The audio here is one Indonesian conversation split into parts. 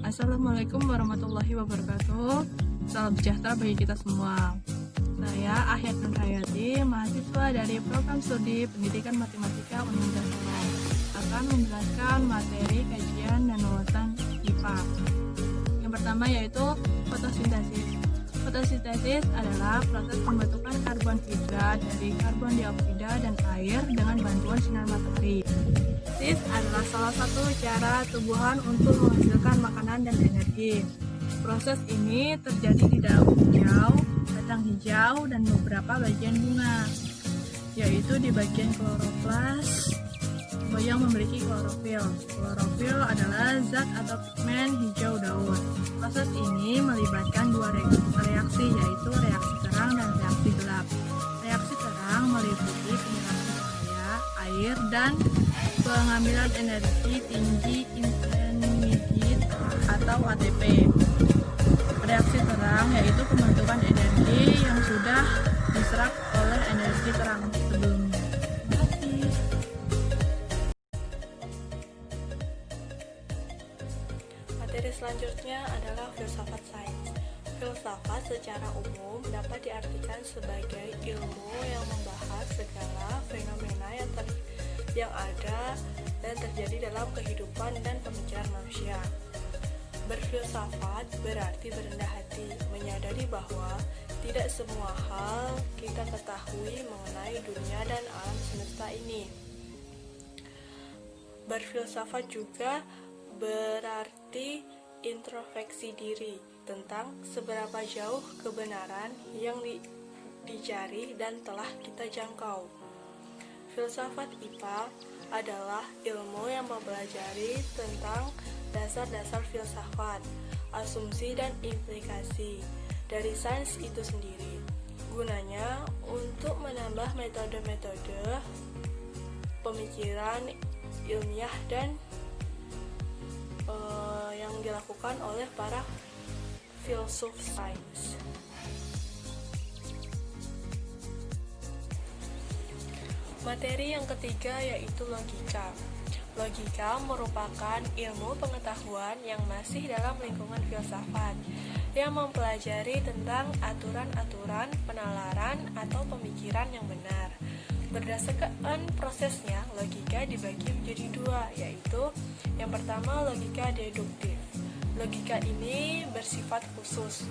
Assalamualaikum warahmatullahi wabarakatuh. Salam sejahtera bagi kita semua. Saya Ahyat Nurhayati, mahasiswa dari Program Studi Pendidikan Matematika Universitas Solo, akan menjelaskan materi kajian dan wawasan IPA. Yang pertama yaitu fotosintesis. Fotosintesis adalah proses pembentukan karbon hidrat dari karbon dioksida dan air dengan bantuan sinar matahari. Fotosintesis adalah salah satu cara tumbuhan untuk menghasilkan makanan dan energi. Proses ini terjadi di daun hijau, batang hijau, dan beberapa bagian bunga, yaitu di bagian kloroplas yang memiliki klorofil. Klorofil adalah zat atau pigmen hijau daun. Proses ini melibatkan dua reaksi, yaitu reaksi terang dan reaksi gelap. Reaksi terang meliputi penyerapan cahaya, air, dan pengambilan energi tinggi intermediate atau ATP. Reaksi terang yaitu pembentukan energi yang sudah diserap oleh energi terang sebelumnya. Terima kasih. Materi selanjutnya adalah filsafat sains. Filsafat secara umum dapat diartikan sebagai ilmu yang membahas segala fenomena yang ada dan terjadi dalam kehidupan dan pemikiran manusia. Berfilsafat berarti berendah hati, menyadari bahwa tidak semua hal kita ketahui mengenai dunia dan alam semesta ini. Berfilsafat juga berarti introspeksi diri tentang seberapa jauh kebenaran yang dicari dan telah kita jangkau. Filsafat IPA adalah ilmu yang mempelajari tentang dasar-dasar filsafat, asumsi dan implikasi dari sains itu sendiri. Gunanya untuk menambah metode-metode pemikiran ilmiah dan yang dilakukan oleh para filsuf sains. Materi yang ketiga yaitu logika. Logika merupakan ilmu pengetahuan yang masih dalam lingkungan filsafat, yang mempelajari tentang aturan-aturan penalaran atau pemikiran yang benar. Berdasarkan prosesnya, logika dibagi menjadi dua, yaitu yang pertama logika deduktif. Logika ini bersifat khusus.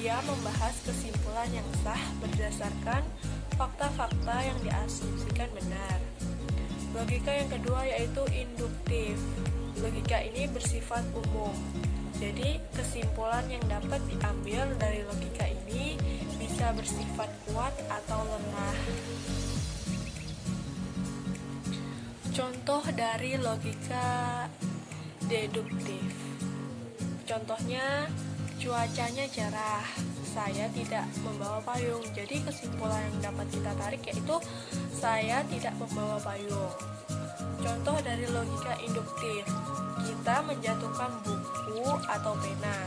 Ia membahas kesimpulan yang sah berdasarkan fakta-fakta yang diasumsikan benar. Logika yang kedua yaitu induktif. Logika ini bersifat umum. Jadi, kesimpulan yang dapat diambil dari logika ini bisa bersifat kuat atau lemah. Contoh dari logika deduktif. Contohnya, cuacanya cerah, saya tidak membawa payung. Jadi kesimpulan yang dapat kita tarik yaitu saya tidak membawa payung. Contoh dari logika induktif, kita menjatuhkan buku atau pena,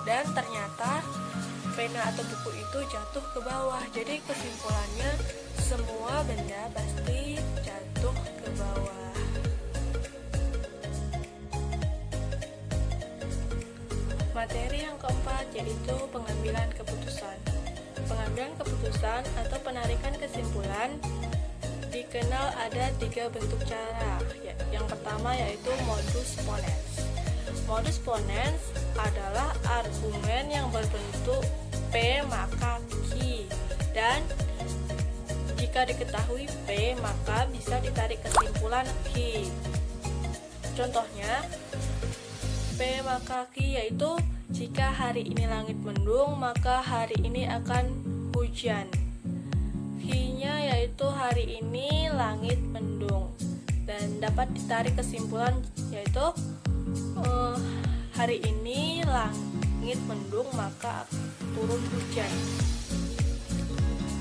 dan ternyata pena atau buku itu jatuh ke bawah. Jadi kesimpulannya semua benda pasti jatuh ke bawah. Materi yang keempat yaitu pengambilan keputusan. Pengambilan keputusan atau penarikan kesimpulan dikenal ada 3 bentuk cara. Yang pertama yaitu modus ponens. Modus ponens adalah argumen yang berbentuk P maka Q, dan jika diketahui P maka bisa ditarik kesimpulan Q. Contohnya, P maka Q yaitu jika hari ini langit mendung maka hari ini akan hujan. Q-nya yaitu hari ini langit mendung, dan dapat ditarik kesimpulan yaitu hari ini langit mendung maka turun hujan.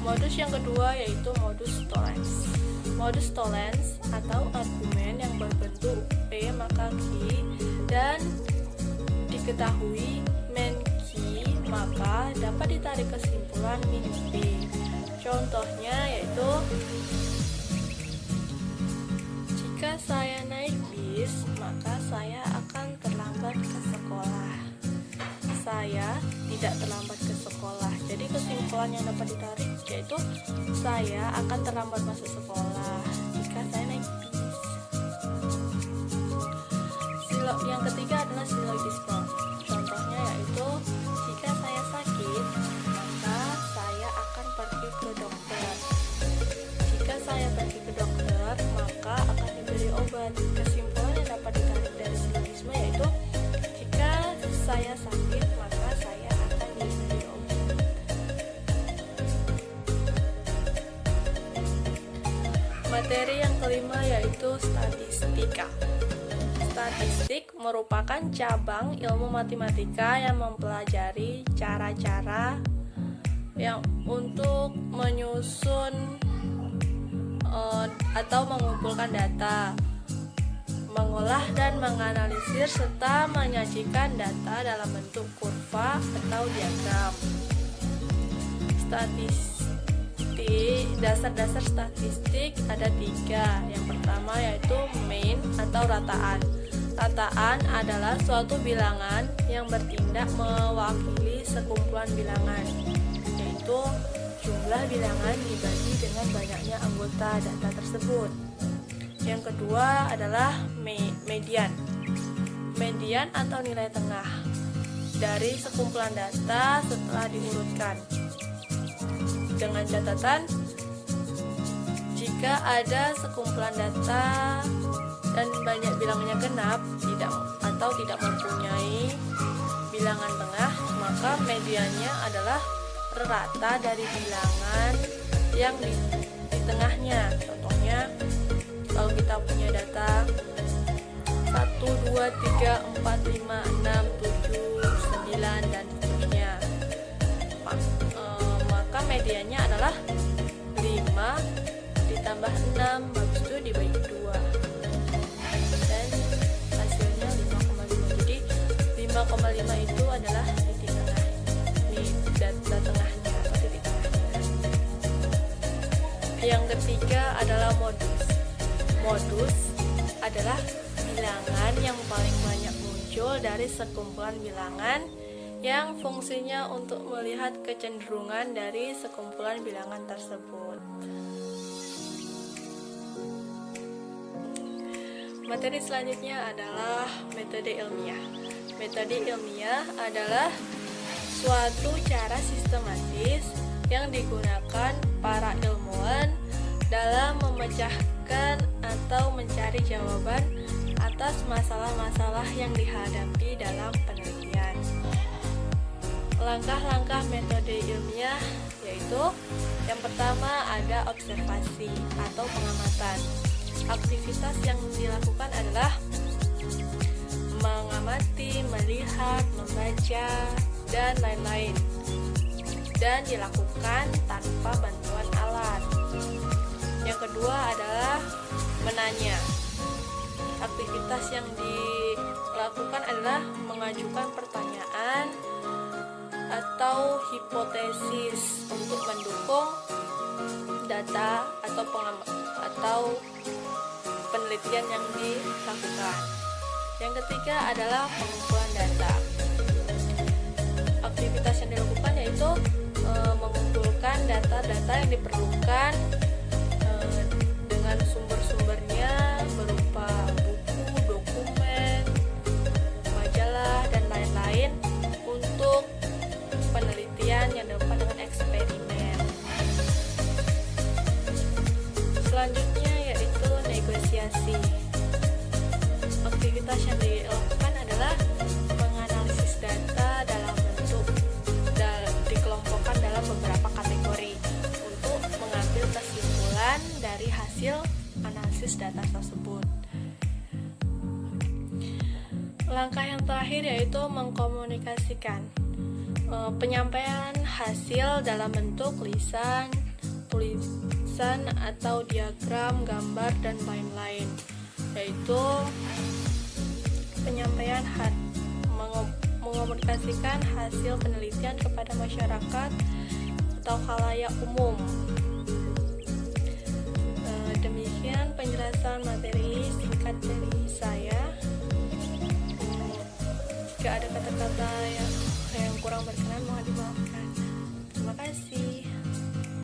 Modus yang kedua yaitu modus tollens. Modus tollens atau argumen yang berbentuk P maka Q dan diketahui men Q maka dapat ditarik kesimpulan min P. Contohnya yaitu jika saya naik bis maka saya akan terlambat ke sekolah. kesimpulan yang dapat ditarik yaitu saya akan terlambat masuk sekolah jika saya naik bis. Yang ketiga adalah silogisme. Contohnya yaitu jika saya sakit, maka saya akan pergi ke dokter. Jika saya pergi ke dokter, maka akan diberi obat. Kesimpulan yang dapat ditarik dari silogisme yaitu jika saya sakit, maka saya akan diberi obat. Materi yang kelima yaitu statistika. Statistik merupakan cabang ilmu matematika yang mempelajari cara-cara yang untuk menyusun atau mengumpulkan data, mengolah dan menganalisir serta menyajikan data dalam bentuk kurva atau diagram. Dasar-dasar statistik ada 3. Yang pertama yaitu mean atau rataan. Rataan adalah suatu bilangan yang bertindak mewakili sekumpulan bilangan, yaitu jumlah bilangan dibagi dengan banyaknya anggota data tersebut. Yang kedua adalah median. Median atau nilai tengah dari sekumpulan data setelah diurutkan. Dengan catatan, jika ada sekumpulan data dan banyak bilangannya genap tidak mempunyai bilangan tengah, maka mediannya adalah rata dari bilangan yang di tengahnya. Contohnya, kalau kita punya data 1, 2, 3, 4, 5, 6, 7, 9 dan seterusnya, maka mediannya adalah 5 ditambah 6, habis itu dibagi 2 dan hasilnya 5,5. Jadi 5,5 itu adalah titik tengah, data tengahnya atau titik tengahnya. Yang ketiga adalah modus. Modus adalah bilangan yang paling banyak muncul dari sekumpulan bilangan yang fungsinya untuk melihat kecenderungan dari sekumpulan bilangan tersebut. Materi selanjutnya adalah metode ilmiah. Metode ilmiah adalah suatu cara sistematis yang digunakan para ilmuwan dalam memecahkan atau mencari jawaban atas masalah-masalah yang dihadapi dalam penelitian. Langkah-langkah metode ilmiah yaitu yang pertama ada observasi atau pengamatan. Aktivitas yang dilakukan adalah mengamati, melihat, membaca, dan lain-lain, dan dilakukan tanpa bantuan alat. Yang kedua adalah menanya. Aktivitas yang dilakukan adalah mengajukan pertanyaan atau hipotesis untuk mendukung data atau penelitian yang dilakukan. Yang ketiga adalah pengumpulan data. Aktivitas yang dilakukan yaitu mengumpulkan data-data yang diperlukan dengan sumber-sumbernya berupa buku, dokumen, majalah, dan lain-lain untuk penelitian yang dilakukan dengan eksperimen. Selanjutnya yaitu negosiasi. Aktivitas yang dilakukan adalah menganalisis data dalam bentuk dikelompokkan dalam beberapa kategori untuk mengambil kesimpulan dari hasil analisis data tersebut. Langkah yang terakhir yaitu mengkomunikasikan. Penyampaian hasil dalam bentuk tulisan atau diagram, gambar, dan lain-lain, yaitu penyampaian mengomunikasikan hasil penelitian kepada masyarakat atau khalayak umum. Demikian penjelasan materi singkat dari saya. Jika ada kata-kata yang kurang berkenan mohon dimaafkan. Terima kasih.